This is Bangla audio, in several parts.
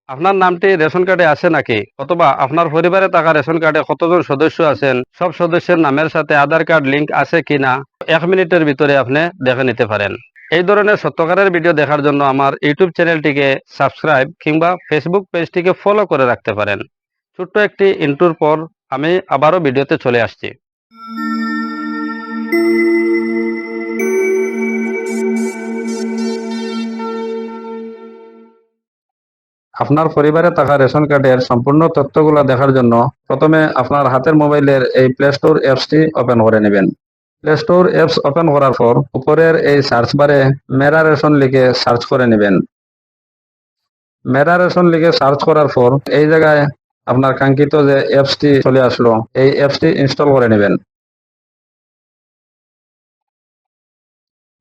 আপনার নামটি রেশন কার্ডে আছে নাকি, অথবা আপনার পরিবারে থাকা রেশন কার্ডে কতজন সদস্য আছেন, সব সদস্যের নামের সাথে আধার কার্ড লিংক আছে কিনা 1 মিনিটের ভিতরে আপনি দেখে নিতে পারেন। এই ধরনের সত্যকারের ভিডিও দেখার জন্য আমার ইউটিউব চ্যানেলটিকে সাবস্ক্রাইব কিংবা ফেসবুক পেজটিকে ফলো করে রাখতে পারেন। ছোট্ট একটি ইন্ট্রোর পর আমি আবারও ভিডিওতে চলে আসছি। আপনার পরিবারে থাকা রেশন কার্ডের সম্পূর্ণ তথ্যগুলো দেখার জন্য প্রথমে আপনার হাতের মোবাইলের এই প্লে স্টোর অ্যাপসটি ওপেন করে নেবেন। প্লে স্টোর অ্যাপস ওপেন করার পর উপরের এই সার্চ বারে মেরা রেশন লিখে সার্চ করে নেবেন। মেরা রেশন লিখে সার্চ করার পর এই জায়গায় আপনার কাঙ্ক্ষিত যে অ্যাপসটি চলে আসলো, এই অ্যাপসটি ইনস্টল করে নেবেন।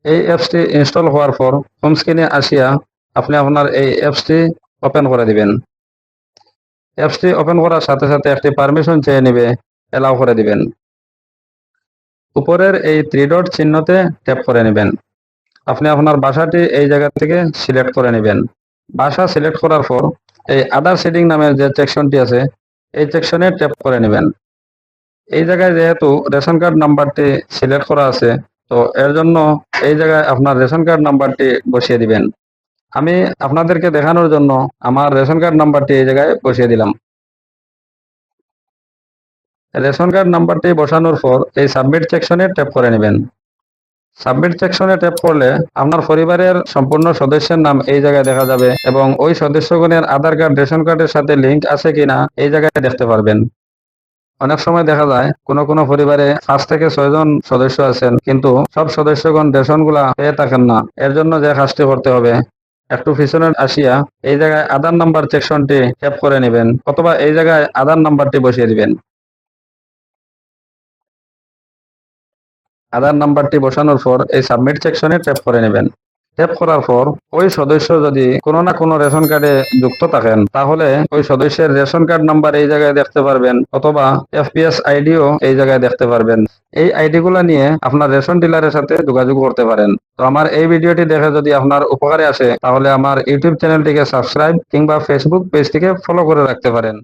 এই অ্যাপসটি ইনস্টল হওয়ার পর হোম স্ক্রিনে আসিয়া আপনি আপনার এই অ্যাপসটি ওপেন করে দিবেন। অ্যাপসটি ওপেন করার সাথে সাথে একটি পারমিশন চেয়ে নেবে, এলাও করে দিবেন। উপরের এই 3 ডট চিহ্নতে ট্যাপ করে নেবেন। আপনি আপনার ভাষাটি এই জায়গা থেকে সিলেক্ট করে নেবেন। ভাষা সিলেক্ট করার পর এই আদার সেটিং নামের যে সেকশনটি আছে, এই সেকশনে ট্যাপ করে নেবেন। এই জায়গায় যেহেতু রেশন কার্ড নাম্বারটি সিলেক্ট করা আছে, তো এর জন্য এই জায়গায় আপনার রেশন কার্ড নাম্বারটি বসিয়ে দিবেন। আমি আপনাদেরকে দেখানোর জন্য আমার রেশন কার্ড নাম্বারটি এই জায়গায় বসিয়ে দিলাম। রেশন কার্ড নাম্বারটি বসানোর পর এই সাবমিট সেকশনে ট্যাপ করে নেবেন। সাবমিট সেকশনে ট্যাপ করলে আপনার পরিবারের সম্পূর্ণ সদস্যের নাম এই জায়গায় দেখা যাবে এবং ওই সদস্যগণের আধার কার্ড রেশন কার্ডের সাথে লিংক আছে কিনা এই জায়গায় দেখতে পারবেন। অনেক সময় দেখা যায় কোনো পরিবারে 5 থেকে 6 জন সদস্য আছেন, কিন্তু সব সদস্যগণ রেশনগুলা পেয়ে থাকেন না। এর জন্য যে কাজটি করতে হবে, একটু পিছনে আসিয়া এই জায়গায় আধার নাম্বার সেকশনটি ট্যাপ করে নেবেন, অথবা এই জায়গায় আধার নাম্বারটি বসিয়ে দিবেন। আধার নাম্বারটি বসানোর পর এই সাবমিট সেকশনে ট্যাপ করে নেবেন। ট্যাপ করার পর ওই সদস্য যদি কোনো না কোনো রেশন কার্ডে যুক্ত থাকেন, তাহলে ওই সদস্যের রেশন কার্ড নাম্বার এই জায়গায় দেখতে পারবেন, অথবা এফপিএস আইডিও এই জায়গায় দেখতে পারবেন। এই আইডি গুলা নিয়ে আপনার রেশন ডিলারের সাথে যোগাযোগ করতে পারেন। তো আমার এই ভিডিওটি দেখে যদি আপনার উপকারে আসে, তাহলে আমার ইউটিউব চ্যানেলটিকে সাবস্ক্রাইব কিংবা ফেসবুক পেজটিকে ফলো করে রাখতে পারেন।